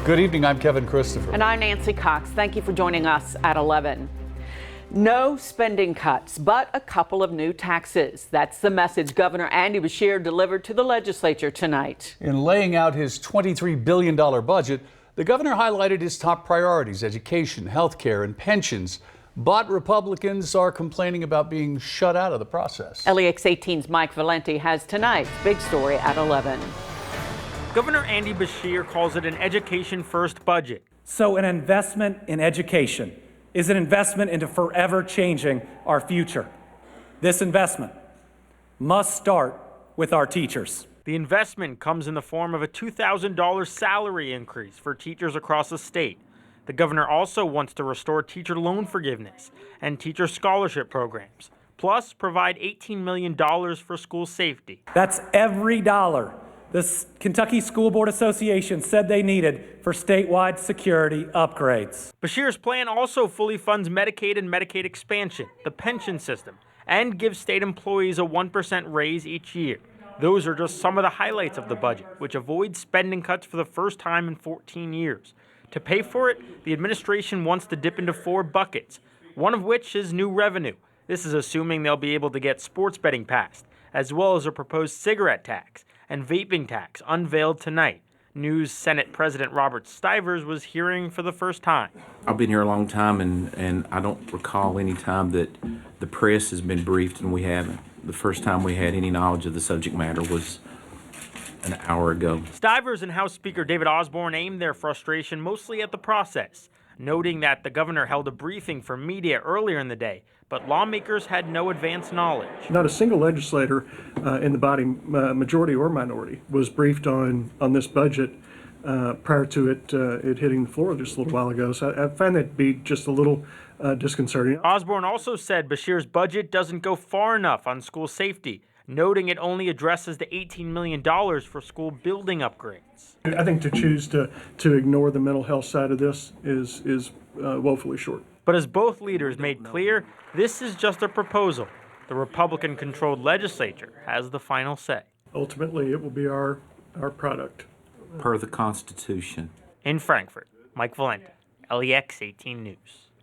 Good evening, I'm Kevin Christopher. And I'm Nancy Cox. Thank you for joining us at 11. No spending cuts, but a couple of new taxes. That's the message Governor Andy Beshear delivered to the legislature tonight. In laying out his $23 billion budget, the governor highlighted his top priorities: education, health care, and pensions. But Republicans are complaining about being shut out of the process. LEX 18's Mike Valenti has tonight's big story at 11. Governor Andy Beshear calls it an education-first budget. So an investment in education is an investment into forever changing our future. This investment must start with our teachers. The investment comes in the form of a $2,000 salary increase for teachers across the state. The governor also wants to restore teacher loan forgiveness and teacher scholarship programs, plus provide $18 million for school safety. That's every dollar the Kentucky School Board Association said they needed for statewide security upgrades. Beshear's plan also fully funds Medicaid and Medicaid expansion, the pension system, and gives state employees a 1% raise each year. Those are just some of the highlights of the budget, which avoids spending cuts for the first time in 14 years. To pay for it, the administration wants to dip into 4 buckets, one of which is new revenue. This is assuming they'll be able to get sports betting passed, as well as a proposed cigarette tax and vaping tax unveiled tonight. News Senate President Robert Stivers was hearing for the first time. I've been here a long time, and I don't recall any time that the press has been briefed and we haven't. The first time we had any knowledge of the subject matter was an hour ago. Stivers and House Speaker David Osborne aimed their frustration mostly at the process, noting that the governor held a briefing for media earlier in the day, but lawmakers had no advance knowledge. Not a single legislator in the body, majority or minority, was briefed on this budget prior to it hitting the floor just a little while ago. So I find that to be just a little disconcerting. Osborne also said Beshear's budget doesn't go far enough on school safety, noting it only addresses the $18 million for school building upgrades. I think to choose to ignore the mental health side of this is woefully short. But as both leaders made clear, this is just a proposal. The Republican-controlled legislature has the final say. Ultimately, it will be our product. Per the Constitution. In Frankfort, Mike Valenti, LEX 18 News.